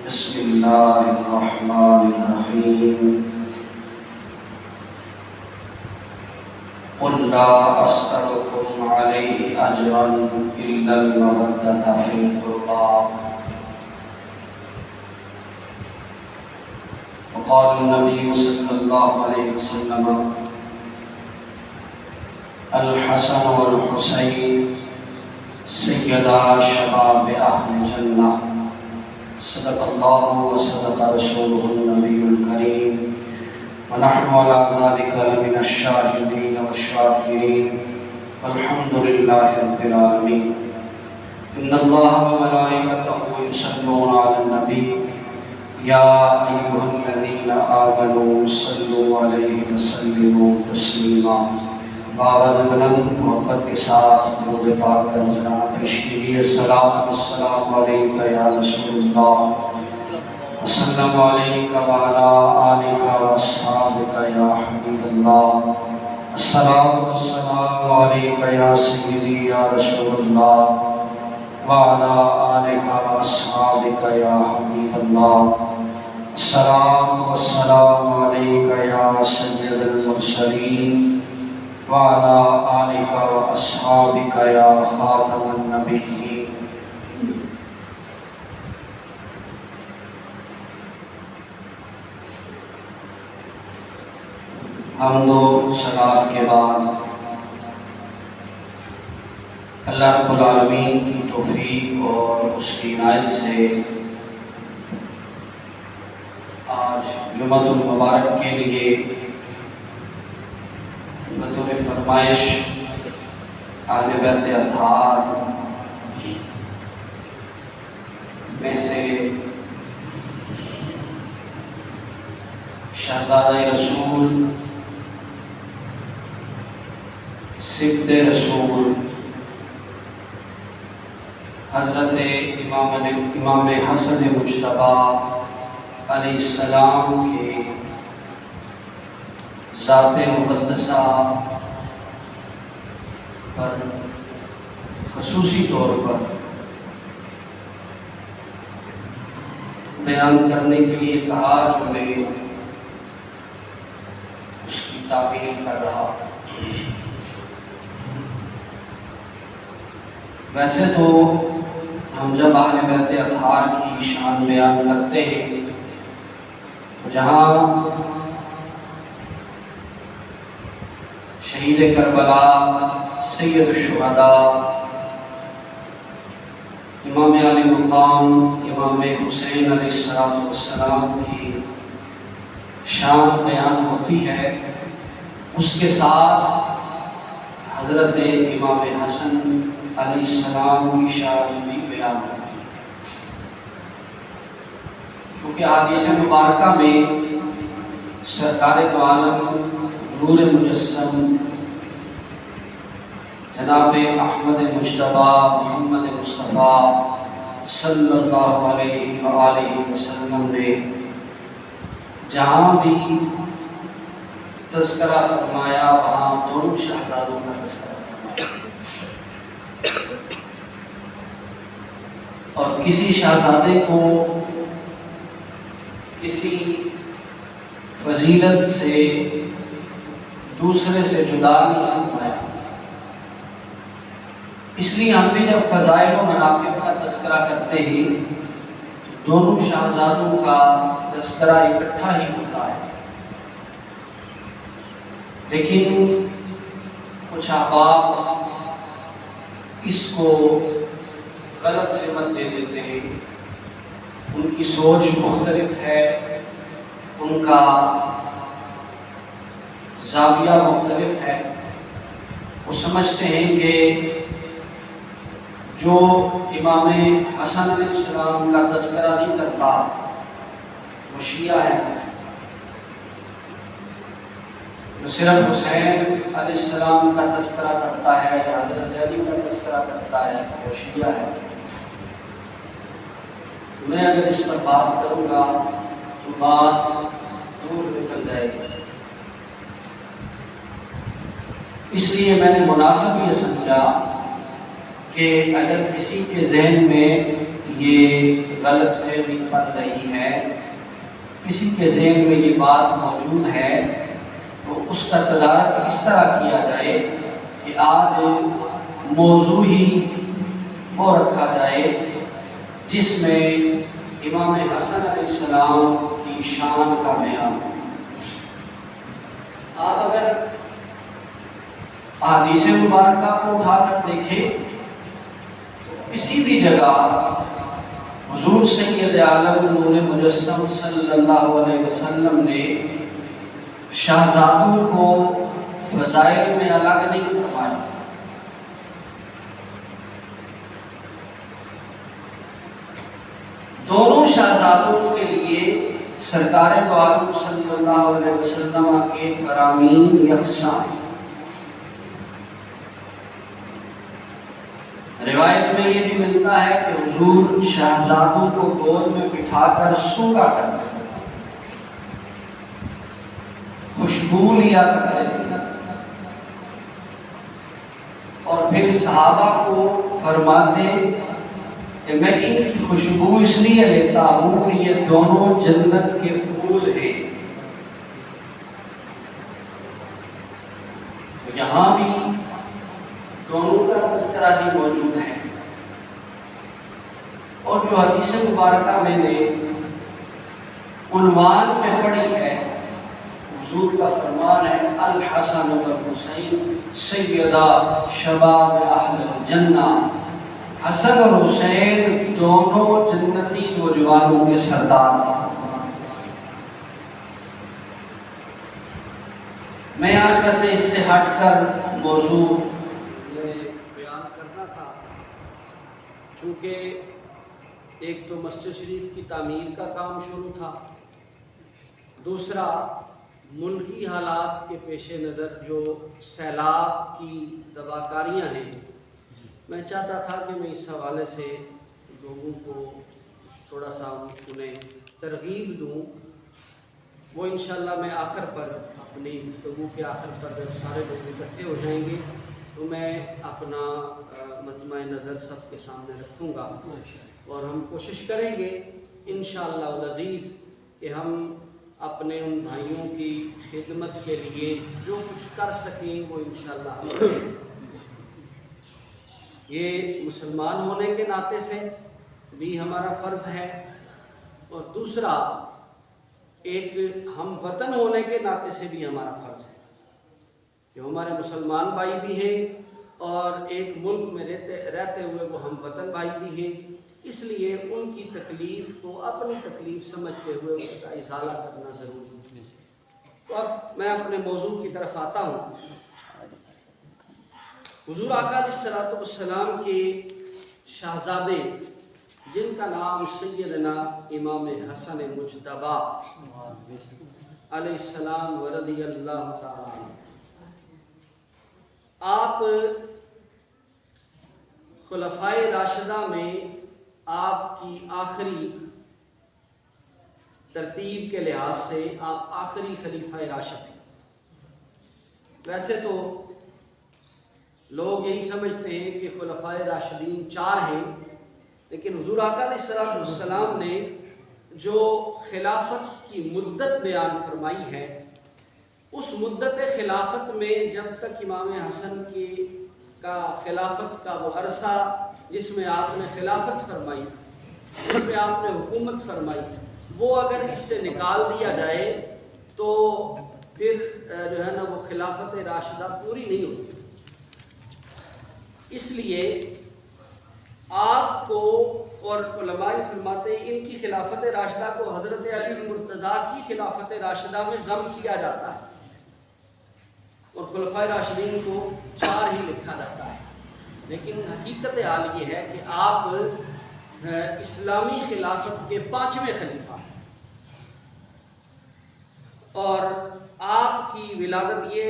بسم اللہ الرحمن الرحیم قل لا اسألكم علیہ اجرا الا المودۃ فی القربى وقال النبی صلی اللہ علیہ وسلم الحسن والحسین سیدا شباب اہل جنہ صدق اللہ وصدق رسولہ النبی الکریم ونحن على ذلك لمن الشاهدين والشاكرين والحمد لله رب العالمين ان الله وملائكته يصلون على النبي يا ايها الذين امنوا صلوا عليه وسلموا تسليما بآواز بلند محبت کے ساتھ درود پاک کا نذرانہ پیش کیجیے الصلاۃ والسلام علیک یا رسول اللہ وسلم علیک وعلی آلک واصحابک یا حبیب اللہ الصلاۃ والسلام علیک یا سیدی یا رسول اللہ وعلی آلک واصحابک یا حبیب اللہ الصلاۃ والسلام علیک یا سید المرسلین وعلى آلك وأصحابك يا خاتم النبيين حمد و صلاۃ کے بعد اللہ رب العالمین کی توفیق اور اس کی عنایت سے آج جمعۃ المبارک کے لیے بطور فرمائش اہل بیت اطہار میں سے شہزادہ رسول سبط رسول حضرت امام حسن مجتبی علیہ السلام کے ذات مقدسہ پر خصوصی طور پر بیان کرنے کے لیے کہا جو میں اس کی تعبیر کر رہا۔ ویسے تو ہم جب اہل بیت اطہار کی شان بیان کرتے ہیں جہاں شہید کربلا سید الشہداء امام علی مقام امام حسین علیہ السلام کی شان بیان ہوتی ہے، اس کے ساتھ حضرت امام حسن علیہ السلام کی شان بھی بیان ہوتی ہے، کیونکہ احادیث مبارکہ میں سرکار دو عالم نور مجسم جناب احمد مجتبی محمد مصطفیٰ صلی اللہ علیہ وآلہ وسلم نے جہاں بھی تذکرہ فرمایا وہاں دونوں شہزادوں کا تذکرہ فرمایا، اور کسی شہزادے کو کسی فضیلت سے دوسرے سے جدا نہیں فرمایا۔ اس لیے ہم بھی جب فضائل و مناقب کا تذکرہ کرتے ہیں دونوں شہزادوں کا تذکرہ اکٹھا ہی ہوتا ہے، لیکن کچھ احباب اس کو غلط سمت دے دیتے ہیں، ان کی سوچ مختلف ہے، ان کا زاویہ مختلف ہے، وہ سمجھتے ہیں کہ جو امام حسن علیہ السلام کا تذکرہ نہیں کرتا وہ شیعہ ہے، جو صرف حسین علیہ السلام کا تذکرہ کرتا ہے یا حضرت علی کا تذکرہ کرتا ہے وہ شیعہ ہے۔ میں اگر اس پر بات کروں گا تو بات دور نکل جائے گی، اس لیے میں نے مناسب یہ سمجھا کہ اگر کسی کے ذہن میں یہ غلط فہمی پڑ رہی ہے، کسی کے ذہن میں یہ بات موجود ہے، تو اس کا تدارک اس طرح کیا جائے کہ آج موضوع ہی وہ رکھا جائے جس میں امام حسن علیہ السلام کی شان کا بیان ہو۔ آپ اگر احادیث مبارکہ کو اٹھا کر دیکھیں تو کسی بھی جگہ حضور سید عالم نور مجسم صلی اللہ علیہ وسلم نے شہزادوں کو فضائل میں الگ نہیں فرمایا۔ دونوں شہزادوں کے لیے سرکار دو عالم صلی اللہ علیہ وسلم کے فرامین یکساں ہیں۔ روایت میں یہ بھی ملتا ہے کہ حضور شہزادوں کو گود میں بٹھا کر سونگا کرتے تھے، خوشبو لیا کرتے تھے، اور پھر صحابہ کو فرماتے کہ میں ان کی خوشبو اس لیے لیتا ہوں کہ یہ دونوں جنت کے پھول ہیں۔ تو یہاں بھی دونوں کا تذکرہ ہی موجود ہے، اور جو حدیث مبارکہ میں نے عنوان میں پڑھی ہے، حضور کا فرمان ہے الحسن والحسین سیدہ شباب اہل الجنہ، حسن اور حسین دونوں جنتی نوجوانوں کے سردار ہیں۔ میں آج ویسے اس سے ہٹ کر موضوع بیان کرنا تھا، چونکہ ایک تو مسجد شریف کی تعمیر کا کام شروع تھا، دوسرا ملکی حالات کے پیش نظر جو سیلاب کی تباہکاریاں ہیں، میں چاہتا تھا کہ میں اس حوالے سے لوگوں کو تھوڑا سا انہیں ترغیب دوں۔ وہ انشاءاللہ میں آخر پر اپنی گفتگو کے آخر پر جب سارے لوگ اکٹھے ہو جائیں گے تو میں اپنا مجمع نظر سب کے سامنے رکھوں گا، اور ہم کوشش کریں گے انشاءاللہ العزیز کہ ہم اپنے ان بھائیوں کی خدمت کے لیے جو کچھ کر سکیں وہ انشاءاللہ ہم کریں۔ یہ مسلمان ہونے کے ناطے سے بھی ہمارا فرض ہے، اور دوسرا ایک ہم وطن ہونے کے ناطے سے بھی ہمارا فرض ہے کہ ہمارے مسلمان بھائی بھی ہیں اور ایک ملک میں رہتے ہوئے وہ ہم وطن بھائی بھی ہیں، اس لیے ان کی تکلیف کو اپنی تکلیف سمجھتے ہوئے اس کا ازالہ کرنا ضروری ہے۔ تو اب میں اپنے موضوع کی طرف آتا ہوں۔ حضور آقا علیہ الصلوۃ والسلام کے شہزادے جن کا نام سیدنا امام حسن مجتبی علیہ السلام ورضی اللہ تعالی عنہ، آپ خلفائے راشدہ میں آپ کی آخری ترتیب کے لحاظ سے آپ آخری خلیفہ راشد ہیں۔ ویسے تو لوگ یہی سمجھتے ہیں کہ خلفائے راشدین 4 ہیں، لیکن حضور آقا علیہ السلام نے جو خلافت کی مدت بیان فرمائی ہے، اس مدت خلافت میں جب تک امام حسن کا خلافت کا وہ عرصہ جس میں آپ نے خلافت فرمائی، جس میں آپ نے حکومت فرمائی، وہ اگر اس سے نکال دیا جائے تو پھر جو ہے نا وہ خلافت راشدہ پوری نہیں ہوتی۔ اس لیے آپ کو اور علماء فرماتے ہیں ان کی خلافت راشدہ کو حضرت علی المرتضیٰ کی خلافت راشدہ میں ضم کیا جاتا ہے، اور خلفائے راشدین کو 4 ہی لکھا جاتا ہے، لیکن حقیقت حال یہ ہے کہ آپ اسلامی خلافت کے 5ویں خلیفہ ہیں، اور آپ کی ولادت یہ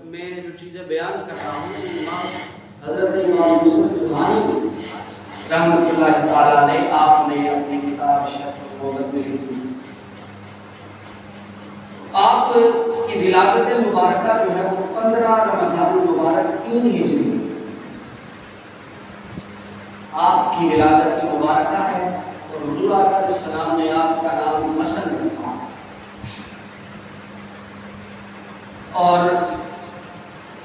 میں جو چیزیں بیان کر رہا ہوں حضرت امام یوسف رحمۃ اللہ تعالیٰ نے آپ نے اپنی کتاب شرح النبوت میں لکھی۔ آپ کی ولادت مبارکہ جو ہے وہ 15 رمضان المبارک 3 ہجری، آپ کی ولادت مبارکہ مبارکہ ہے اور حضور آقا علیہ السلام نے آپ کا نام حسن رکھا، اور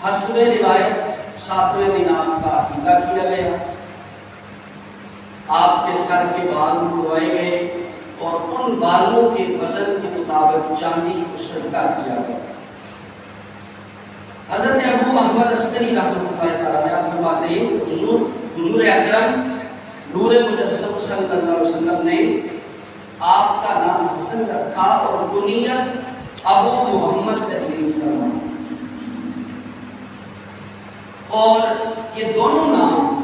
حسب روایت 7ویں دن آپ کا عقیقہ کیا گیا، آپ کے سر کے بال دھوائے گئے اور ان بالوں کے وزن کے مطابق چاندی کو صدقہ کیا گیا۔ حضرت ابو احمد عسکری رحمۃ اللہ تعالیٰ نے فرماتے ہیں حضور اکرم نور مجسم صلی اللہ علیہ وسلم نے آپ کا نام حسن رکھا اور کنیت ابو محمد تجویز فرمائی، اور یہ دونوں نام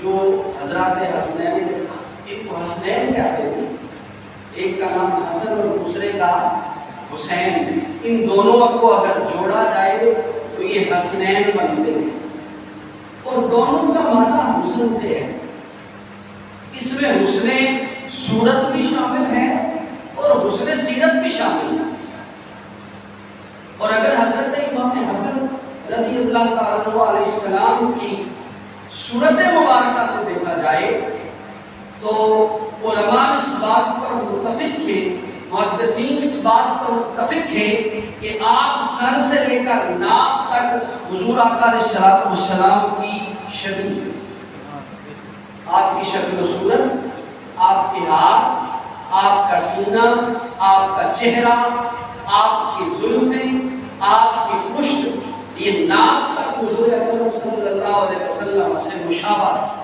جو حضرات حسنین، ایک کو حسنین کہتے ہیں، ایک کا نام حسن اور دوسرے کا حسین، ان دونوں کو اگر جوڑا جائے تو یہ حسنین بنتے ہیں، اور دونوں کا معنی حسن سے ہے، اس میں حسن صورت بھی شامل ہے اور حسن سیرت بھی شامل ہے۔ اور اگر حضرت امام حسن رضی اللہ تعالیٰ علیہ السلام کی صورت مبارکہ کو دیکھا جائے تو علماء اس بات پر متفق ہیں، محدثین اس بات پر متفق ہیں کہ آپ سر سے لے کر ناف تک حضور آقا علیہ السلام کی شبیہ، آپ کی شکل و صورت، آپ کے ہاتھ، آپ کا سینہ، آپ کا چہرہ، آپ کی زلفیں، آپ کی پشت، یہ ناف تک حضور اکرم صلی اللہ علیہ وسلم سے مشابہ ہے۔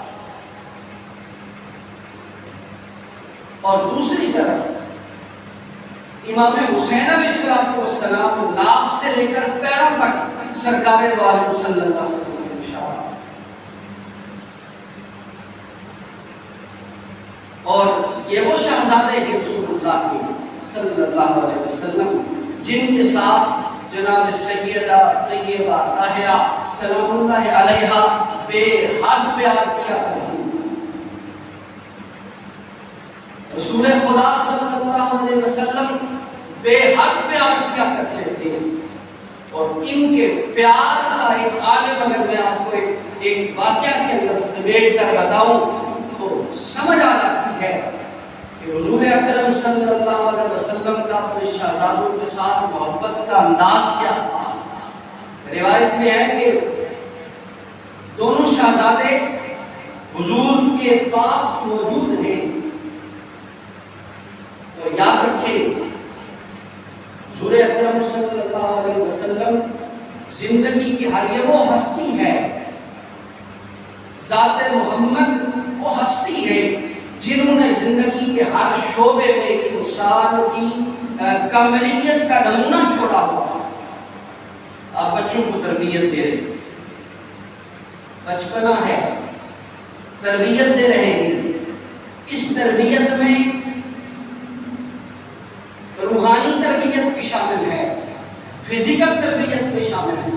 اور دوسری طرف امام حسین علیہ السلام ناف سے لے کر پیروں تک سرکار دو عالم صلی اللہ علیہ وسلم کے مشابہ، اور یہ وہ شہزادے ہیں رسول اللہ کے صلی اللہ علیہ وسلم جن کے ساتھ جناب سیدہ طیبہ طاہرہ سلام اللہ علیہا بے حد پیار کیا کرتی، رسول خدا صلی اللہ علیہ وسلم بے حد پیار کیا کرتے تھے، اور ان کے پیار کا ایک عالم اگر میں آپ کو ایک واقعہ کے اندر سمیٹ کر بتاؤں تو سمجھ آ جاتی ہے کہ حضور اکرم صلی اللہ علیہ وسلم کا اپنے شہزادوں کے ساتھ محبت کا انداز کیا تھا۔ روایت میں ہے کہ دونوں شہزادے حضور کے پاس موجود ہیں، اور یاد رکھیں حضور اکرم صلی اللہ علیہ وسلم زندگی کی ہر یہ وہ ہستی ہے، ذات محمد وہ ہستی ہے جنہوں نے زندگی کے ہر شعبے میں انسان کی کاملیت کا نمونہ چھوڑا ہوا۔ آپ بچوں کو تربیت دے رہے ہیں، بچپنا ہے، تربیت دے رہے ہیں، اس تربیت میں روحانی تربیت بھی شامل ہے، فزیکل تربیت بھی شامل ہے۔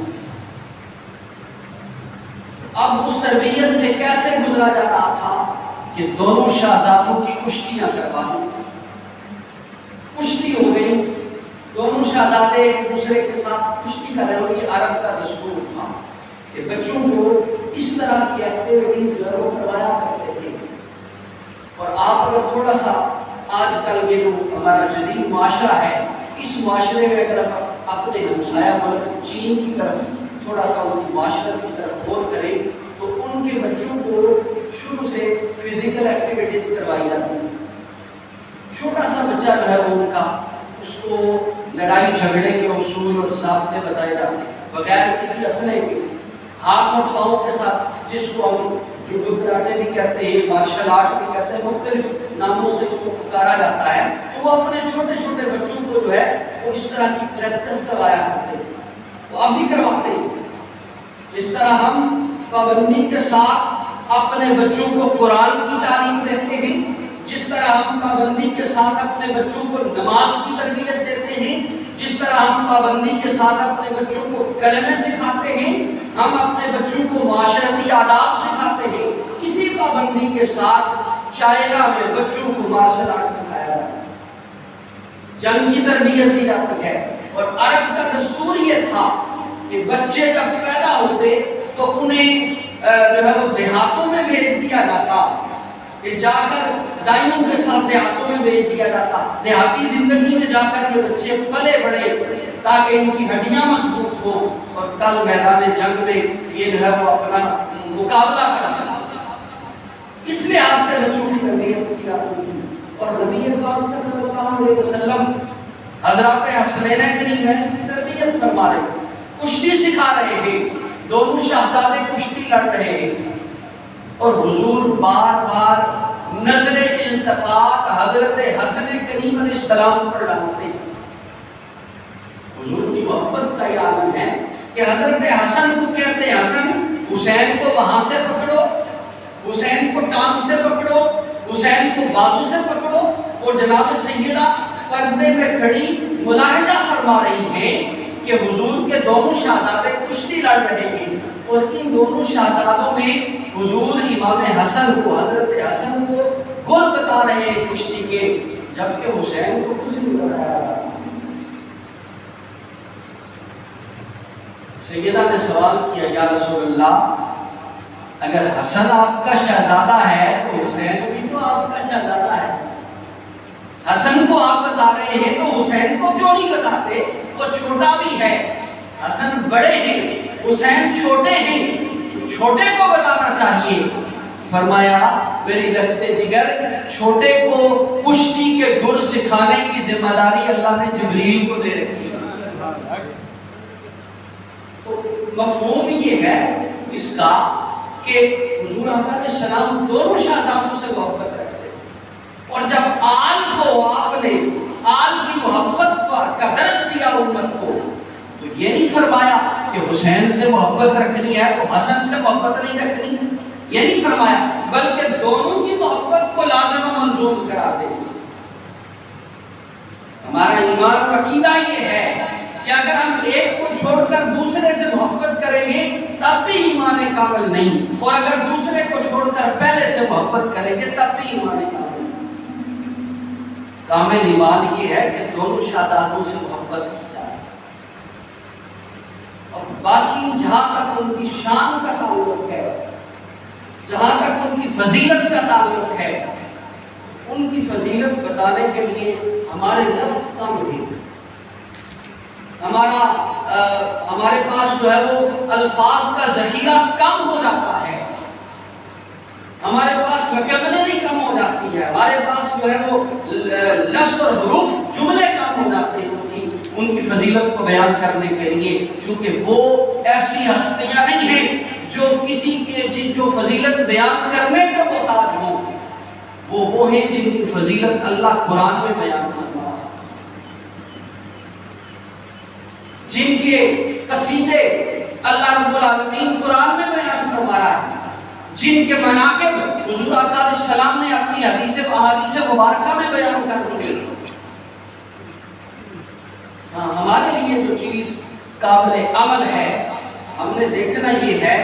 اب اس تربیت سے کیسے گزرا جا رہا تھا کہ دونوں شہزادوں کی کشتیاں کروا دی، کشتی ہو گئی، دونوں شہزادے ایک دوسرے کے ساتھ کشتی کر رہے، اور یہ عرب کا دستور تھا کہ بچوں کو اس طرح کی ایکٹیویٹیز ضرور کروایا کرتے تھے۔ اور آپ اگر تھوڑا سا آج کل یہ جو ہمارا جدید معاشرہ ہے، اس معاشرے میں اگر اپنے ہمسایہ ملک چین کی طرف تھوڑا سا ان کی معاشرت کی طرف غور کریں تو ان کے بچوں کو شروع سے فزیکل ایکٹیویٹیز کروائی جاتی ہیں۔ چھوٹا سا بچہ جو ہے وہ ان کا، اس کو لڑائی جھگڑے کے اصول اور ضابطے بتائے جاتے ہیں، بغیر کسی اسلحے کے، ہاتھ اور پاؤں کے ساتھ، جس کو ہم جوڈو کراٹے بھی کہتے ہیں، مارشل آرٹ بھی کہتے ہیں، مختلف ناموں سے اس کو پکارا جاتا ہے۔ تو وہ اپنے چھوٹے چھوٹے بچوں کو جو ہے وہ اس طرح کی پریکٹس کروایا کرتے ہیں، وہ اب بھی کرواتے ہیں۔ جس طرح ہم پابندی کے ساتھ اپنے بچوں کو قرآن کی تعلیم دیتے ہیں، جس طرح ہم پابندی کے ساتھ اپنے بچوں کو نماز کی تربیت دیتے ہیں، جس طرح ہم پابندی کے ساتھ اپنے بچوں کو کلمے سکھاتے ہیں، ہم اپنے بچوں کو معاشرتی آداب سکھاتے ہیں، اسی پابندی کے ساتھ چائنا میں بچوں کو مارشل آرٹ سکھایا جاتا ہے، جنگ کی تربیت دی جاتی ہے۔ اور عرب کا دستور یہ تھا کہ بچے جب پیدا ہوتے تو انہیں جو ہے وہ دیہاتوں میں بھیج دیا جاتا، کہ جا کر دائیوں کے ساتھ دیہاتوں میں بھیج دیا جاتا، دیہاتی زندگی میں جا کر یہ بچے پلے بڑھے تاکہ ان کی ہڈیاں مضبوط ہوں اور کل میدان جنگ میں یہ جو ہے وہ اپنا مقابلہ کر سکیں۔ اس لحاظ سے بچوں کی تربیت کی جاتی ہے۔ اور نبی پاک صلی اللہ علیہ وسلم حضرات حسنین کریمین کی تربیت فرما رہے ہیں، کشتی سکھا رہے ہیں، دونوں شہزادے کشتی لڑ رہے ہیں اور حضور بار بار نظر التفات حضرت حسن کریم علیہ السلام پر ڈالتے ہیں۔ حضور کی محبت کا یہ عالم ہے کہ حضرت حسن کو کہتے ہیں حسن حسین کو وہاں سے پکڑو، حسین کو ٹانگ سے پکڑو، حسین کو بازو سے پکڑو، اور جناب سیدہ پردے میں کھڑی ملاحظہ فرما رہی ہیں کہ حضور کے دونوں شہزادے کشتی لڑ رہے ہیں اور ان دونوں شہزادوں میں حضور امام حسن کو حضرت حسن کو گل بتا رہے ہیں کشتی کے، جبکہ حسین کو کچھ نہیں بتایا۔ سیدہ نے سوال کیا یا رسول اللہ اگر حسن آپ کا شہزادہ ہے تو حسین بھی تو آپ کا شہزادہ ہے، حسن کو آپ بتا رہے ہیں تو حسین کو کیوں نہیں بتاتے؟ وہ چھوٹا بھی ہے، حسن بڑے ہیں، حسین چھوٹے ہیں، چھوٹے کو بتانا چاہیے۔ فرمایا میری لخت جگر چھوٹے کو کشتی کے گر سکھانے کی ذمہ داری اللہ نے جبریل کو دے رکھی ہے۔ مفہوم یہ ہے اس کا کہ حضور علیہ السلام دونوں شہزادوں سے محبت رکھتے ہیں، اور جب آل کو آپ نے آل کی محبت کا درس دیا امت کو تو یہ نہیں فرمایا کہ حسین سے محبت رکھنی ہے تو حسن سے محبت نہیں رکھنی، یہ نہیں فرمایا، بلکہ دونوں کی محبت کو لازم و ملزوم کرا دے۔ ہمارا ایمان و عقیدہ یہ ہے کہ اگر ہم ایک کو چھوڑ کر دوسرے سے محبت کریں گے تب بھی ایمان کامل نہیں، اور اگر دوسرے کو چھوڑ کر پہلے سے محبت کریں گے تب بھی ایمان کامل نہیں۔ کامل ایمان یہ ہے کہ دونوں شہزادوں سے محبت کی جائے، اور باقی جہاں تک ان کی شان کا تعلق ہے، جہاں تک ان کی فضیلت کا تعلق ہے، ان کی فضیلت بتانے کے لیے ہمارے لفظ کم ہیں، ہمارے پاس جو ہے وہ الفاظ کا ذخیرہ کم ہو جاتا ہے، ہمارے پاس وکیبلری کم ہو جاتی ہے، ہمارے پاس جو ہے وہ لفظ اور حروف جملے کم ہو جاتے ہیں ان کی فضیلت کو بیان کرنے کے لیے، چونکہ وہ ایسی ہستیاں نہیں ہیں جو کسی کے جو فضیلت بیان کرنے کا محتاج ہوں، وہ ہیں جن کی فضیلت اللہ قرآن میں بیان کرتا ہے، جن کے قصیدے اللہ رب العالمین قرآن میں بیان فرما رہا ہے، جن کے مناقب حضور آقا علیہ السلام نے اپنی احادیث مبارکہ میں بیان کر دی۔ ہمارے لیے جو چیز قابل عمل ہے، ہم نے دیکھنا یہ ہے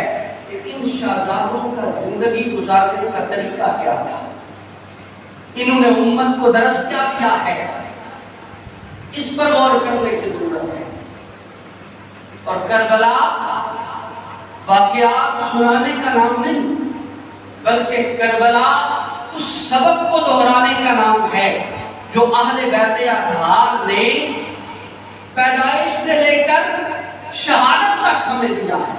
کہ ان شہزادوں کا زندگی گزارنے کا طریقہ کیا تھا، انہوں نے امت کو درس کیا دیا ہے، اس پر غور کرنے کی ضرورت ہے۔ اور کربلا واقعات سنانے کا نام نہیں، بلکہ کربلا اس سبق کو دہرانے کا نام ہے جو اہل بیت اطہار نے پیدائش سے لے کر شہادت تک ہمیں دیا ہے۔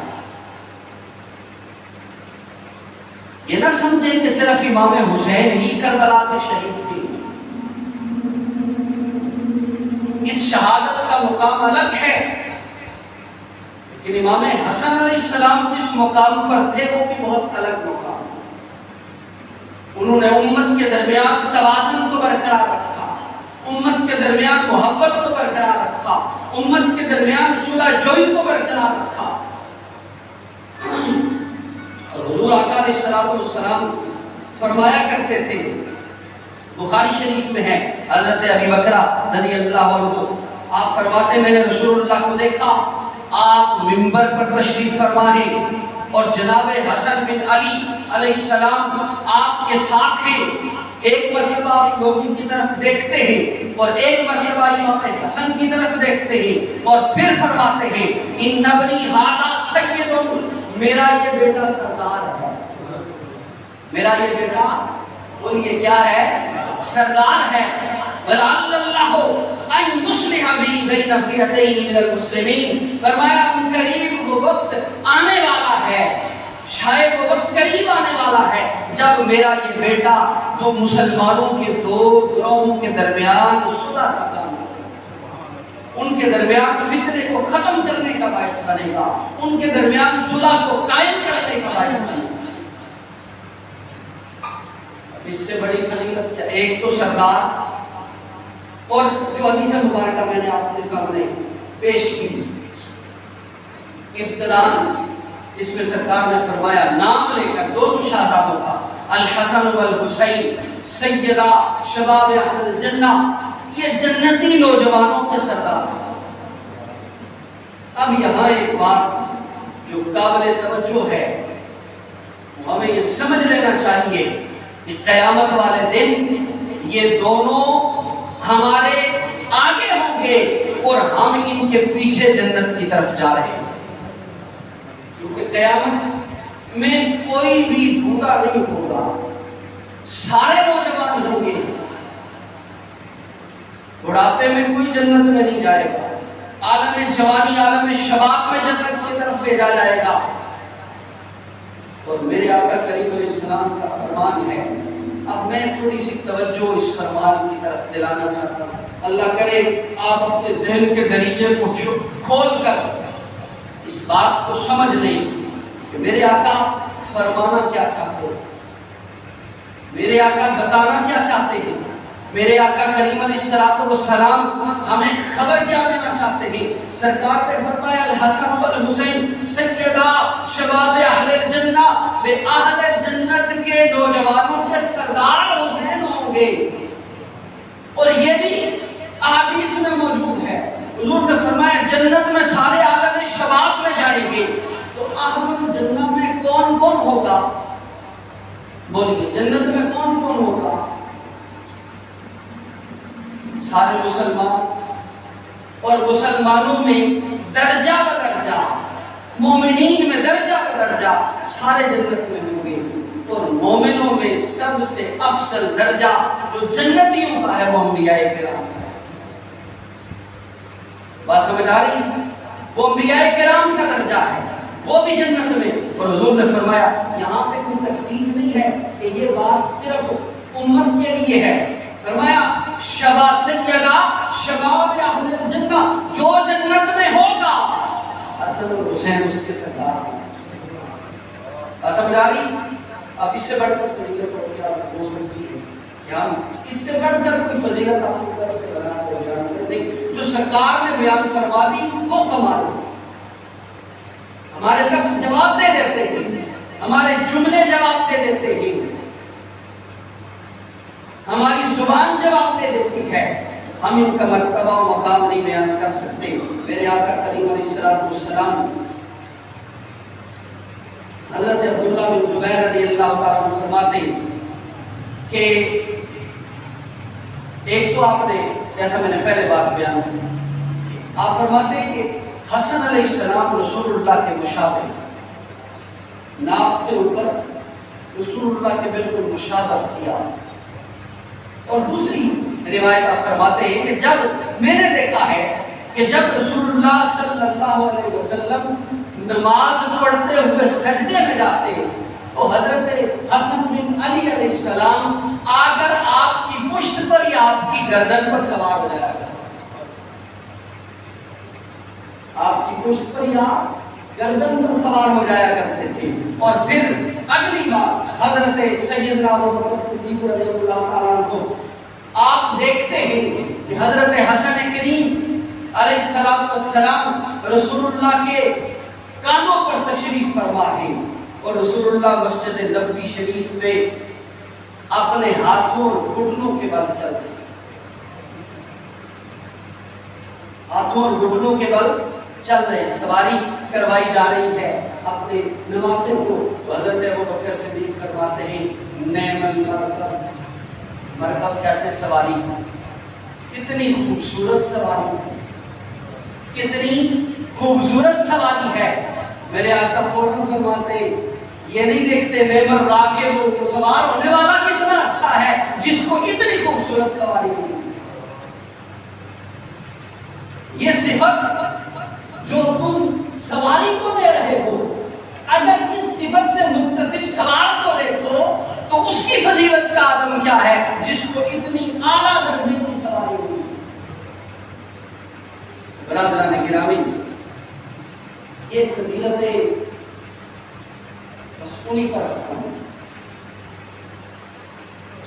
یہ نہ سمجھیں کہ صرف امام حسین ہی کربلا کے شہید تھے، اس شہادت کا مقام الگ ہے، لیکن امام حسن علیہ السلام جس مقام پر تھے وہ بھی بہت الگ مقام۔ انہوں نے امت کے درمیان توازن کو برقرار رکھا، امت کے درمیان محبت کو برقرار رکھا، امت کے درمیان صلح جوئی کو برقرار رکھا۔ اور حضور آقا علیہ السلام فرمایا کرتے تھے، بخاری شریف میں ہے، حضرت ابی بکر رضی اللہ عنہ آپ فرماتے میں نے رسول اللہ کو دیکھا، آپ منبر پر تشریف فرما ہیں اور جناب حسن بن علی علیہ السلام آپ کے ساتھ ہیں، ایک مرتبہ آپ لوگوں کی طرف دیکھتے ہیں اور ایک مرتبہ امام حسن کی طرف دیکھتے ہیں اور پھر فرماتے ہیں ان ابنی ھذا سید، میرا یہ بیٹا سردار ہے، میرا یہ بیٹا بولیے کیا ہے؟ سردار ہے. وَلَعَلَّ اللَّهُ أَن يُصْلِحَ بِهِ بَيْنَ فِئَتَيْنِ مِنَ الْمُسْلِمِينَ. فرمایا ان قریب وہ وقت آنے والا ہے، شاید وہ وقت قریب آنے والا ہے جب میرا یہ بیٹا جو مسلمانوں کے دو گروہوں کے درمیان صلح کا کام کرے، ان کے درمیان فتنے کو ختم کرنے کا باعث بنے گا، ان کے درمیان صلح کو قائم کرنے کا باعث بنے گا. اس سے بڑی فضیلت کیا؟ ایک تو سردار، اور جو حدیث مبارکہ میں نے آپ کے سامنے پیش کی ابتداءً اس میں سرکار نے فرمایا نام لے کر دونوں شہزادوں کا، الحسن والحسین سیدہ شباب اہل الجنہ، یہ جنتی نوجوانوں کے سردار. اب یہاں ایک بات جو قابل توجہ ہے، وہ ہمیں یہ سمجھ لینا چاہیے کہ قیامت والے دن یہ دونوں ہمارے آگے ہوں گے اور ہم ان کے پیچھے جنت کی طرف جا رہے ہیں. کیونکہ قیامت میں کوئی بھی بوڑھا نہیں ہوگا، سارے نوجوان ہوں گے. بڑھاپے میں کوئی جنت میں نہیں جائے گا، عالم جوانی عالم شباب میں جنت کی طرف بھیجا جائے گا. اور میرے آقا کریم علیہ السلام کا فرمان ہے، اب میں تھوڑی سی توجہ اس فرمان کی طرف دلانا چاہتا ہوں. اللہ کرے آپ اپنے ذہن کے دریچے کو کھول کر اس بات کو سمجھ لیں کہ میرے آقا فرمانا کیا چاہتے ہیں، میرے آقا بتانا کیا چاہتے ہیں. میرے آقا کریم علیہ السلام ہمیں خبر کیا دینا چاہتے ہیں. سرکار نے فرمایا الحسن والحسین سیدہ شباب اہل الجنہ، وہ اہل جنت کے نوجوانوں کے سردار حسین ہوں گے. اور یہ بھی احادیث میں موجود ہے، حضور نے فرمایا جنت میں سارے عالم شباب میں جائیں گے. تو اہل جنت میں کون کون ہوگا؟ بولیے جنت میں کون کون ہوگا؟ سارے مسلمان، اور مسلمانوں میں درجہ بدرجہ، مومنین میں درجہ بدرجہ سارے جنت میں ہوں گے. اور مومنوں میں سب سے افضل درجہ جو جنتیوں کا ہے وہ انبیاء کرام کا ہے. بات سمجھ آ رہی؟ وہ انبیاء کرام کا درجہ ہے، وہ بھی جنت میں. اور حضور نے فرمایا یہاں پہ کوئی تخصیص نہیں ہے کہ یہ بات صرف امت کے لیے ہے. فرمایا شباب سیدہ شباب اہل الجنہ، جو جنت میں ہوگا حسن اور حسین اس کے سردار ہیں. سمجھ آ رہی؟ اب اس سے بڑھ کر فضیلت اور کیا ہو سکتی ہے؟ یہاں اس سے بڑھ کر کوئی فضیلت آپ کی طرف سے بنا کر بیان کر نہیں. جو سرکار نے بیان فرما دی وہ کمال ہے. ہمارے لفظ جواب دے دیتے ہیں، ہمارے جملے جواب دے دیتے ہیں، ہماری زبان جواب دے دیتی ہے. ہم ان کا مرتبہ و مقام نہیں بیان کر سکتے. میرے آقا کریم علیہ السلام حضرت عبداللہ بن زبیر رضی اللہ تعالیٰ عنہ فرماتے ہیں کہ ایک تو آپ نے جیسا میں نے پہلے بات بیان کی، آپ فرماتے ہیں کہ حسن علیہ السلام رسول اللہ کے مشابہ، ناف سے اوپر رسول اللہ کے بالکل مشابہ کیا. اور دوسری روایت آپ فرماتے ہیں کہ جب میں نے دیکھا ہے کہ جب رسول اللہ صلی اللہ علیہ وسلم نماز پڑھتے ہوئے سجدے میں جاتے تو حضرت حسن بن علی علیہ السلام آگر آپ کی پشت پر یا آپ کی گردن پر سوار ہو جایا کرتے، آپ کی پشت پر یا گردن پر سوار ہو جایا کرتے تھے. اور پھر اگلی بار حضرت سیدنا ابو بکر صدیق رضی اللہ تعالیٰ عنہ آپ دیکھتے ہیں کہ حضرت حسن کریم علیہ السلام رسول اللہ کے کانوں پر تشریف فرما ہے اور رسول اللہ مسجد نبوی شریف میں اپنے ہاتھوں اور گھٹنوں کے بل چل رہے ہیں، ہاتھوں اور گھٹنوں کے بل چل رہے ہیں. سواری کروائی جا رہی ہے اپنے نواسے کو. تو حضرت ابو بکر صدیق فرماتے ہیں نعم المرکب، مرکب کہتے ہیں سواری، کتنی خوبصورت سواری، کتنی خوبصورت سواری ہے. میرے آقا فوراً فرماتے یہ نہیں دیکھتے نعم الراکب، وہ سوار ہونے والا کتنا اچھا بادشاہ ہے جس کو اتنی خوبصورت سواری دی. یہ صفت جو تم سواری کو دے رہے ہو، اگر اس صفت سے متصف سوار کو دیکھو تو اس کی فضیلت کا عالم کیا ہے جس کو اتنی اعلیٰ درجے کی سواری ہوئی. برادران گرامی، یہ فضیلتیں بس انہیں پر رکھتا ہوں.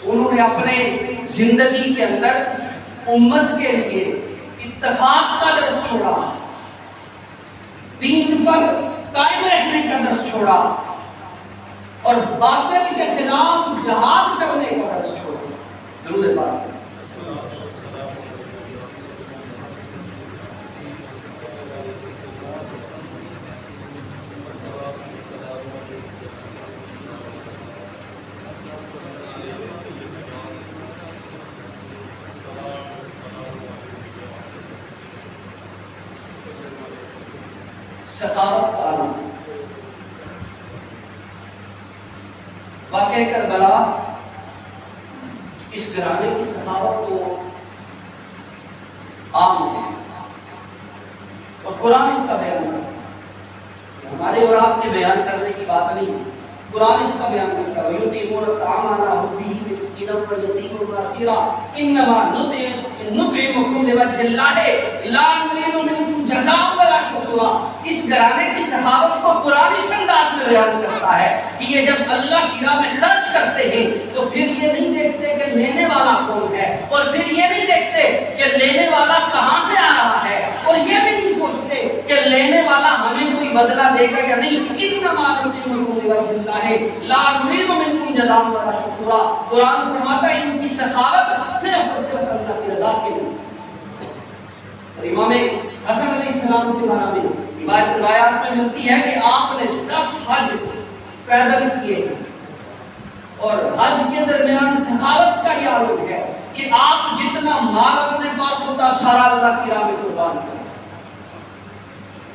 انہوں نے اپنے زندگی کے اندر امت کے لیے اتفاق کا درس چھوڑا، دین پر قائم رہنے کا درس چھوڑا اور باطل کے خلاف جہاد کرنے کا درس چھوڑا. درود پاک. سخاوت کا عالم. واقعہ کربلا اس گھرانے کی سخاوت تو عام ہے اور قرآن اس کا بیان کرتا ہے. ہمارے اور آپ کے بیان کرنے کی بات نہیں ہے، قرآن اس کا بیان کرتا ہے. یطعمون الطعام علی حبہ مسکینا ویتیما واسیرا انما نطعمکم لوجہ اللہ لا نرید منکم جزاء ولا شکورا. اس گھرانے کی سخاوت کو قرآن اس انداز میں بیان کرتا ہے کہ یہ جب اللہ کی راہ میں خرچ کرتے ہیں تو پھر یہ نہیں دیکھتے کہ لینے والا کون ہے، اور پھر یہ نہیں دیکھتے کہ لینے والا کہاں سے آ رہا ہے، اور یہ بھی نہیں سوچتے کہ لینے والا ہمیں کوئی بدلہ دے گا یا نہیں. انما نطعمکم لوجہ اللہ لا نرید منکم جزاء ولا شکورا. قرآن فرماتا ہے ان کی سخاوت صرف اور صرف اللہ کی رضا کے لیے. اور امام حسن علیہ السلام کے بارے میں روایات میں ملتی ہے کہ آپ نے 10 حج پیدل کیے اور حج کے درمیان سخاوت کا یہ عالم ہے کہ آپ جتنا مال اپنے پاس ہوتا سارا اللہ کی راہ میں قربان کرتے.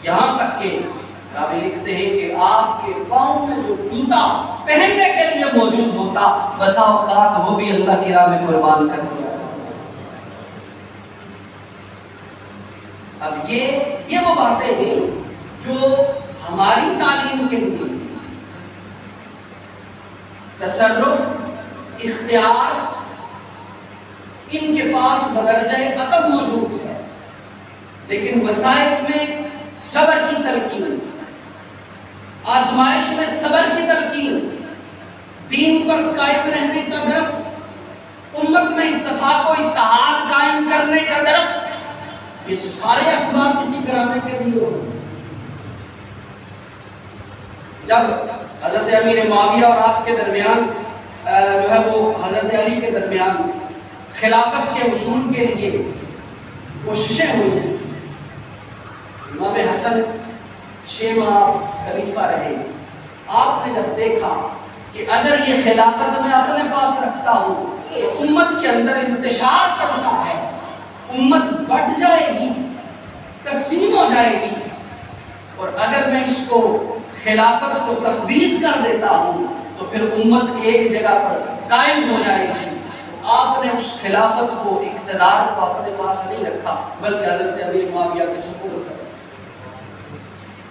یہاں تک کہ راوی لکھتے ہیں کہ آپ کے پاؤں میں جو جوتا پہننے کے لیے موجود ہوتا بسا اوقات وہ بھی اللہ کی راہ میں قربان کر دیا. اب یہ وہ باتیں ہیں جو ہماری تعلیم کے لیے تصرف، اختیار ان کے پاس بدرجۂ عقل موجود ہے، لیکن وسائل میں صبر کی تلقین، آزمائش میں صبر کی تلقین، دین پر قائم رہنے کا درس، امت میں اتفاق و اتحاد قائم کرنے کا درس، یہ سارے اسباب کسی گھرانے کے لیے ہو. جب حضرت امیر معاویہ اور آپ کے درمیان جو ہے وہ حضرت علی کے درمیان خلافت کے حصول کے لیے کوششیں ہوئی، امام حسن 6 ماہ خلیفہ رہے. آپ نے جب دیکھا کہ اگر یہ خلافت میں اپنے پاس رکھتا ہوں تو امت کے اندر انتشار پڑتا ہے، امت بٹ جائے گی، تقسیم ہو جائے گی، اور اگر میں اس کو خلافت کو تفویض کر دیتا ہوں تو پھر امت ایک جگہ پر قائم ہو جائے گی. آپ نے اس خلافت کو، اقتدار کو اپنے پاس نہیں رکھا بلکہ حضرت امیر معاویہ کے سپرد کر.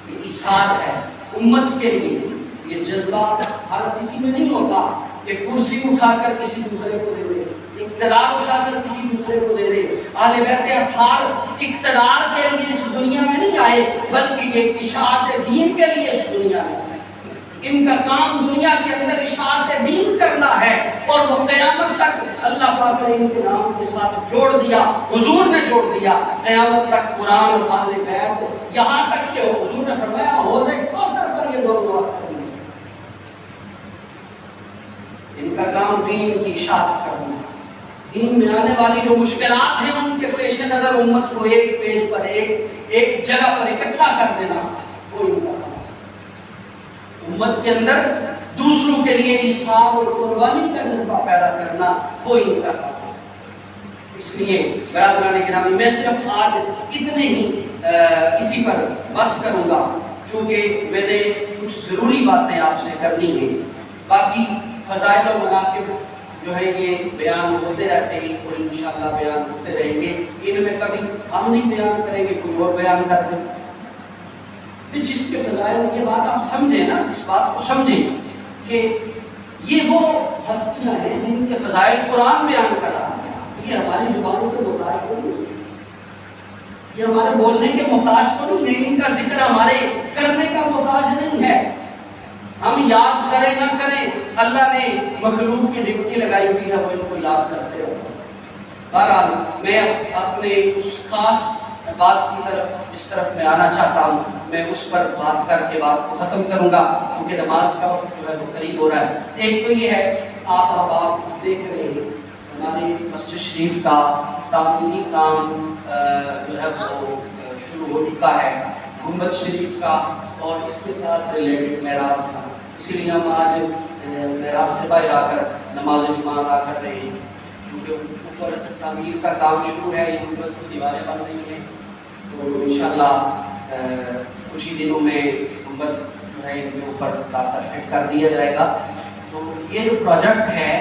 یہ ایثار ہے امت کے لیے. یہ جذبہ ہر کسی میں نہیں ہوتا کہ کرسی اٹھا کر کسی دوسرے کو دے دے، اقتدار اٹھا کر کسی دوسرے کو دے دے. اہل بیت اطہار اقتدار کے لیے اس دنیا میں نہیں آئے بلکہ یہ اشاعت دین کے لیے اس دنیا میں آئے. ان کا کام دنیا کے اندر اشاعت دین کرنا ہے اور وہ قیامت تک اللہ پاک نے ان کے نام کے ساتھ جوڑ دیا، حضور نے جوڑ دیا. قیامت تک قرآن اور اہل بیت، یہاں تک کہ حضور نے فرمایا حوض کوثر پر یہ دونوں بات کریں. ان کا کام دین کی اشاعت کرنا، دین میں آنے والی جو مشکلات ہیں ان کے پیش نظر امت کو ایک پیج پر ایک جگہ پر اکٹھا کر دینا، وہ ان کا کام. امت کے اندر دوسروں کے لیے اصرار اور قربانی کا جذبہ پیدا کرنا، وہ ان کا کام. اس لیے برادران گرامی میں صرف آج اتنے ہی اسی پر بس کروں گا چونکہ میں نے کچھ ضروری باتیں آپ سے کرنی ہیں. باقی فضائل و مناقب جو ہے یہ بیان ہوتے رہتے ہیں اور انشاءاللہ بیان ہوتے رہیں گے. ان میں کبھی ہم نہیں بیان کریں گے، کوئی اور بیان کر دیں. جس کے فضائل، یہ بات آپ سمجھیں نا، اس بات کو سمجھیں کہ یہ وہ ہستیاں ہیں جن کے فضائل قرآن بیان کر رہا ہے. یہ ہماری زبانوں کے محتاج کو نہیں، یہ ہمارے بولنے کے محتاج کو نہیں ہے، ان کا ذکر ہمارے کرنے کا محتاج نہیں ہے. ہم یاد کریں نہ کریں، اللہ نے مخلوق کی ڈیوٹی لگائی ہوئی ہے، وہ ان کو یاد کرتے رہو. بہرحال میں اپنے اس خاص بات کی طرف جس طرف میں آنا چاہتا ہوں، میں اس پر بات کر کے بات کو ختم کروں گا کیونکہ نماز کا وقت جو ہے وہ قریب ہو رہا ہے. ایک تو یہ ہے، آپ دیکھ رہے ہیں ہماری مسجد شریف کا تعمیری کام جو ہے وہ شروع ہو چکا ہے، گنبد شریف کا اور اس کے ساتھ ریلیٹڈ محراب کا. اسی لیے ہم آج محراب سے باہر آ کر نماز جمعہ ادا کر رہے ہیں کیونکہ اوپر تعمیر کا کام شروع ہے، یہ گنبد کی دیواریں بن رہی ہیں. تو انشاءاللہ کچھ ہی دنوں میں گنبد جو ہے ان کے اوپر فٹ کر دیا جائے گا. تو یہ جو پروجیکٹ ہے،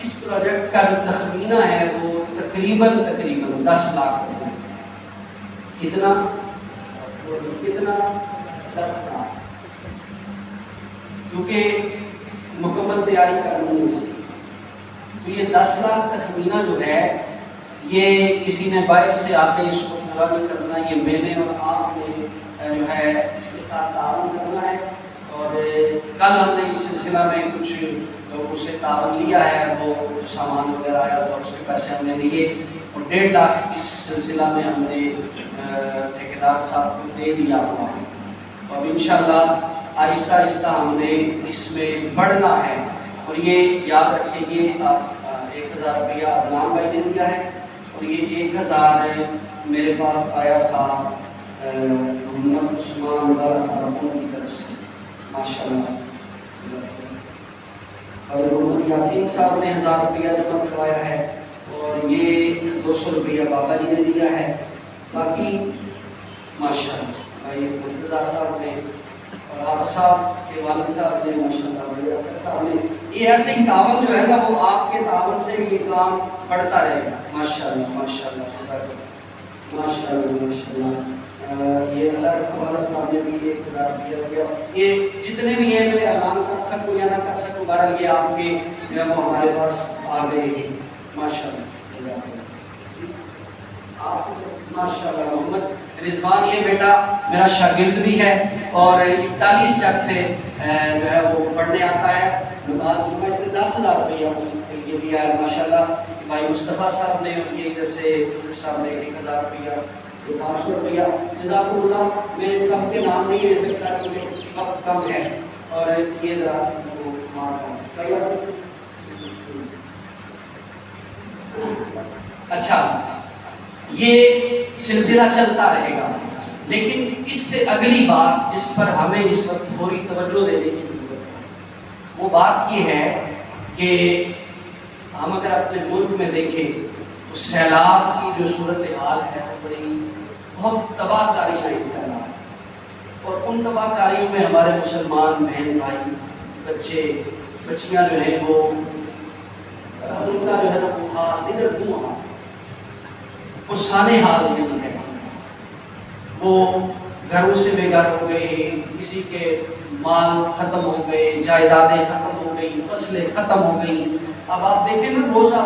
اس پروجیکٹ کا جو تخمینہ ہے وہ تقریباً 10 لاکھ ہے. کتنا 10 لاکھ، کیونکہ مکمل تیاری کرنی ہے اس کی. تو یہ 10 لاکھ تخمینہ جو ہے، یہ کسی نے باہر سے آ کے اس کو پورا نہیں کرنا، یہ میں نے اور آپ نے جو ہے اس کے ساتھ تعاون کرنا ہے. اور کل ہم نے اس سلسلہ میں کچھ لوگوں سے تعاون لیا ہے، وہ سامان وغیرہ آیا تو اس کے پیسے ہم نے دیے اور 1.5 لاکھ اس سلسلہ میں ہم نے ٹھیکیدار صاحب کو دے دیا ہوا ہے. اور انشاءاللہ آہستہ آہستہ ہم نے اس میں بڑھنا ہے. اور یہ یاد رکھیں گے، آپ 1000 روپیہ عدنان بھائی نے دیا ہے اور یہ 1000 میرے پاس آیا تھا محمد عثمان اللہ صاحب کی طرف سے، ماشاءاللہ. اور محمد یاسین صاحب نے 1000 روپیہ جمع کروایا ہے اور یہ 200 روپیہ بابا جی نے دیا ہے. باقی ماشاءاللہ بھائی مرتضیٰ صاحب نے اور آپ صاحب کے والد صاحب نے، ماشاءاللہ بھائی صاحب نے. یہ ایسے ہی تعاون جو ہے نا، وہ آپ کے تعاون سے یہ کام بڑھتا رہے گا. ماشاءاللہ ماشاءاللہ ماشاءاللہ ماشاءاللہ. یہ اللہ رحمہ صاحب نے بھی 1000 دیا. یہ جتنے بھی ہیں میں اعلان کر سکوں یا نہ کر سکوں، بہرحال یہ آپ کے جو ہے وہ ہمارے پاس آ گئے ہیں. ماشاءاللہ آپ ماشاءاللہ. محمد رضوان یہ بیٹا میرا شاگرد بھی ہے اور 41 چک سے جو ہے وہ پڑھنے آتا ہے. نماز جمعہ اس نے 10,000 روپیہ یہ دیا ہے. ماشاءاللہ بھائی مصطفیٰ صاحب نے ان کے ادھر سے صاحب نے 1000 روپیہ، 500 روپیہ. جزاک اللہ. میں اس سب کے نام نہیں لے سکتا کیونکہ وقت کم ہے. اور یہ ذرا اچھا، یہ سلسلہ چلتا رہے گا، لیکن اس سے اگلی بات جس پر ہمیں اس وقت تھوڑی توجہ دینے کی ضرورت ہے، وہ بات یہ ہے کہ ہم اگر اپنے ملک میں دیکھیں تو سیلاب کی جو صورتحال ہے وہ بڑی بہت تباہ کاریاں ہیں سیلاب. اور ان تباہ کاریوں میں ہمارے مسلمان بہن بھائی، بچے بچیاں جو ہیں وہ ان کا جو ہے وہ حال ادھر وہاں پرسانے حال نہیں ہے. وہ گھروں سے بے گھر ہو گئے، کسی کے مال ختم ہو گئے، جائیدادیں ختم ہو گئی، فصلیں ختم ہو گئی. اب آپ دیکھیں نا روزہ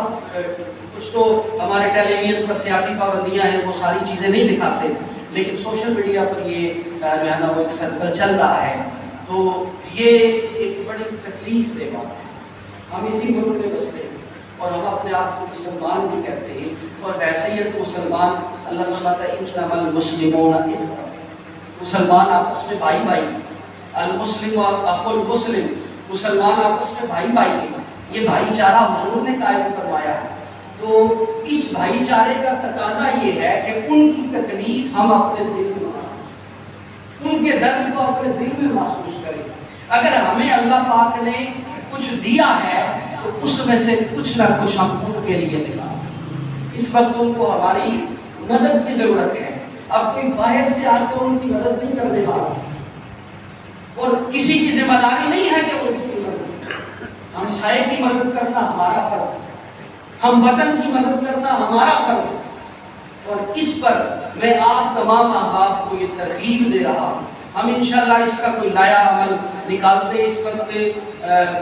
کچھ تو ہمارے ٹیلی ویژن پر سیاسی پابندیاں ہیں، وہ ساری چیزیں نہیں دکھاتے، لیکن سوشل میڈیا پر یہ جو ہے نا وہ ایک سرکل چل رہا ہے. تو یہ ایک بڑی تکلیف دہ بات ہے. ہم اسی ملک میں بستے ہیں اور ہم اپنے آپ کو مسلمان بھی کہتے ہیں، اور بحیثیت مسلمان اللہ تعالیٰ المسلمون، مسلمان آپس میں بھائی بھائی، المسلم اخو المسلم، مسلمان آپس میں بھائی بھائی ہیں. یہ بھائی چارہ حضور نے قائم فرمایا ہے. تو اس بھائی چارے کا تقاضا یہ ہے کہ ان کی تکلیف ہم اپنے دل میں محسوس، ان کے درد کو اپنے دل میں محسوس کریں. اگر ہمیں اللہ پاک نے کچھ دیا ہے تو اس میں سے کچھ نہ کچھ ہم ان کے لیے دیں. اس وقت ان کو ہماری مدد کی ضرورت ہے. اب کوئی باہر سے آ کر ان کی مدد نہیں کرنے والا، اور کسی کی ذمہ داری نہیں ہے کہ ان کی مدد. ہمسائے کی مدد کرنا ہمارا فرض ہے، ہم وطن کی مدد کرنا ہمارا فرض ہے، اور اس پر میں آپ تمام احباب کو یہ ترغیب دے رہا ہوں۔ ہم انشاءاللہ اس کا کوئی نیا عمل نکالتے۔ اس وقت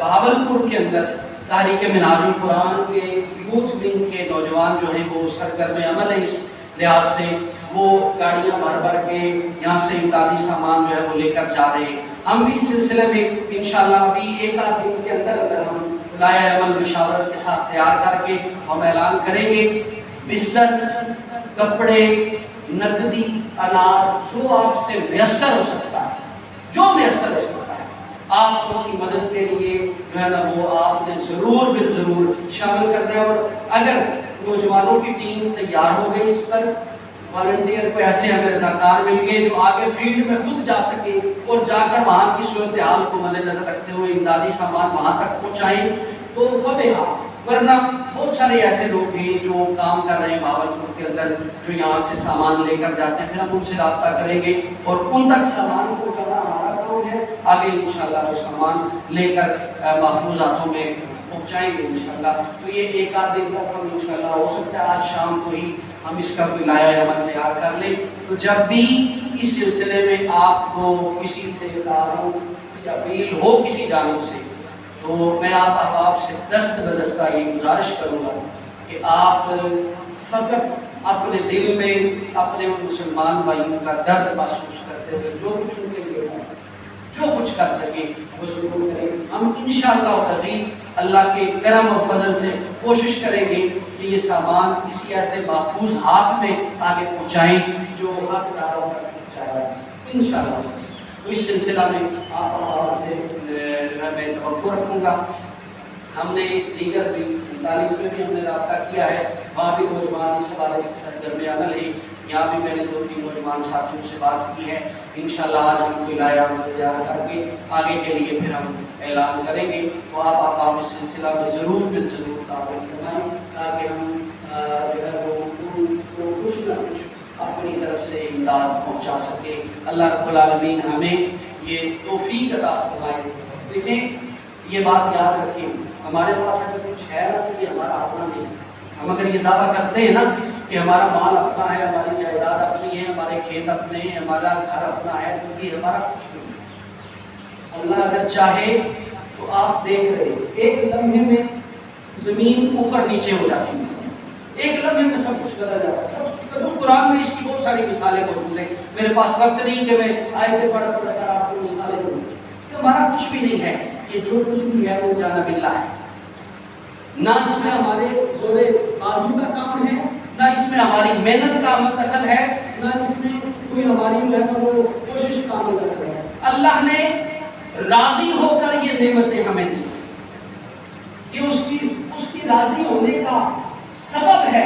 بہاولپور کے اندر تحریک منہاج القرآن کے یوتھ ونگ کے نوجوان جو ہیں وہ سرگرم عمل ہے، اس لحاظ سے وہ گاڑیاں بھر بھر کے یہاں سے امدادی سامان جو ہے وہ لے کر جا رہے ہیں۔ ہم بھی اس سلسلے میں انشاءاللہ ابھی ایک آدھ دن کے اندر ہم لائحہ عمل مشاورت کے ساتھ تیار کر کے ہم اعلان کریں گے۔ بستر، کپڑے، نقدی، اناج، جو آپ سے میسر ہو سکتا ہے، جو میسر ہو سکتا ہے، آپ کی مدد کے لیے جو ہے نا وہ آپ نے ضرور بالضرور شامل کرنا ہے۔ اور اگر نوجوانوں کی ٹیم تیار ہو گئی، اس پر والنٹیئر کو ایسے ہمیں رضاکار مل گئے جو آگے فیلڈ میں خود جا سکے اور جا کر وہاں کی صورتحال کو مد نظر رکھتے ہوئے امدادی سامان وہاں تک پہنچائیں تو فبہا، ورنہ بہت سارے ایسے لوگ ہیں جو کام کر رہے ہیں بہاولپور کے اندر، جو یہاں سے سامان لے کر جاتے ہیں، پھر ہم ان سے رابطہ کریں گے اور ان تک سامان پہنچانا ہمارا کام ہے۔ آگے انشاءاللہ وہ سامان لے کر محفوظ ہاتھوں میں پہنچائیں گے انشاءاللہ۔ تو یہ ایک آدھ دن تک ہم انشاءاللہ ہو سکتا ہے آج شام کو ہی ہم اس کا کوئی لائحہ عمل تیار کر لیں۔ تو جب بھی اس سلسلے میں آپ کو کسی سے تعاون یا اپیل ہو کسی جانب سے، تو میں آپ احباب سے دست بدستہ یہ گزارش کروں گا کہ آپ فقط اپنے دل میں اپنے مسلمان بھائیوں کا درد محسوس کرتے ہوئے جو کچھ ان کے لیے کر سکے، جو کچھ کر سکے وہ ضرور کریں۔ ہم انشاءاللہ العزیز اللہ کے کرم اور فضل سے کوشش کریں گے کہ یہ سامان کسی ایسے محفوظ ہاتھ میں آگے پہنچائیں جو حقداروں تک پہنچایا جائے انشاءاللہ۔ تو اس سلسلہ میں آپ سے جو ہے میں توقع رکھوں گا۔ ہم نے دیگر بھی 39 میں بھی ہم نے رابطہ کیا ہے، وہاں بھی نوجوان اس حوالے سے سرگرم عمل ہے، یہاں بھی میں نے 2-3 نوجوان ساتھیوں سے بات کی ہے۔ انشاءاللہ آج ہم کوئی لائحہ عمل تیار کر کے آگے کے لیے پھر ہم اعلان کریں گے۔ تو آپ اس سلسلہ میں ضرور بالضرور تعاون کرائیں تاکہ ہم جو ہے وہ کچھ نہ کچھ اپنی طرف سے امداد پہنچا سکے۔ اللہ رب العالمین ہمیں یہ توفیق عطا فرمائے۔ دیکھیں یہ بات یاد رکھیں، ہمارے پاس اگر کچھ ہے نا تو یہ ہمارا اپنا نہیں۔ ہم اگر یہ دعویٰ کرتے ہیں نا کہ ہمارا مال اپنا ہے، ہماری جائیداد اپنی ہے، ہمارے کھیت اپنے ہیں، ہمارا گھر اپنا ہے، تو یہ ہمارا کچھ نہیں۔ اللہ اگر چاہے تو آپ دیکھ رہے ہیں ایک لمحے میں زمین اوپر نیچے ہو جاتی ہے، ایک لمحے میں سب کچھ بدل جاتا ہے۔ سب قرآن میں اس کی بہت ساری مثالیں موجود ہیں، میرے پاس وقت نہیں کہ میں آیتیں پڑھ کر آپ کو مثالیں دوں۔ کہ ہمارا کچھ بھی نہیں ہے، کہ جو کچھ بھی ہے وہ جانب اللہ ہے۔ نہ اس میں ہمارے زور بازو کا کام ہے، نہ اس میں ہماری محنت کا عمل دخل ہے، نہ اس میں کوئی ہماری جو ہے نا وہ کوشش کا عمل دخل ہے۔ اللہ نے راضی ہو کر یہ نعمتیں ہمیں دی، یہ اس کی راضی ہونے کا سبب ہے،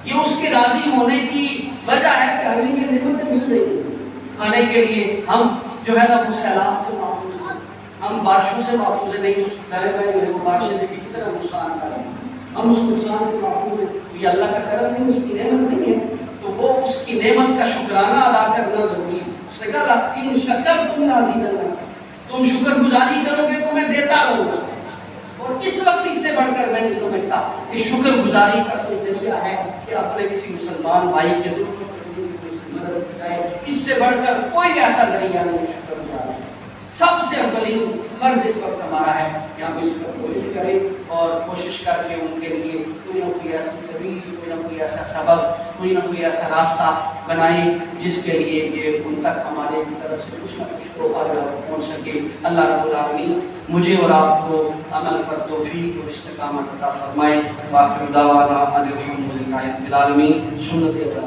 یہ اس کے راضی ہونے کی وجہ ہے کہ ہمیں یہ نعمتیں مل رہی ہیں کھانے کے لیے۔ ہم جو ہے نا وہ سیلاب سے محفوظ ہیں، ہم بارشوں سے محفوظ ہیں، نہیں تو دائیں بائیں جو ہے وہ بارشیں دیکھیں کتنا نقصان کر رہے ہیں، ہم اس نقصان سے محفوظ ہیں۔ یہ اللہ کا کرم نہیں، اس کی نعمت نہیں ہے، تو وہ اس کی نعمت کا شکرانہ ادا کرنا ضروری ہے۔ اس نے کہا ان شکرتم لازیدنکم، تم شکر گزاری کرو گے تو میں دیتا رہوں گا۔ اور اس وقت اس سے بڑھ کر میں نہیں سمجھتا کہ شکر گزاری کا کوئی ذریعہ ہے کہ اپنے کسی مسلمان بھائی کے دکھ کو مدد کرائے، اس سے بڑھ کر کوئی ایسا ذریعہ نہیں ہے شکر گزاری۔ سب سے اولین فرض اس وقت ہمارا ہے کہ ہم اس پر کوشش کریں اور کوشش کر کے ان کے لیے کوئی نہ کوئی ایسی سبیل، کوئی نہ کوئی ایسا سبب، کوئی نہ کوئی ایسا راستہ بنائیں جس کے لیے یہ ان تک ہمارے طرف سے کچھ نہ کچھ تحفہ پہنچ سکے۔ اللہ رب العالمین مجھے اور آپ کو عمل پر توفیق اور استقامت عطا فرمائے۔ وآخر دعوانا ان الحمد للہ رب العالمین۔ سنت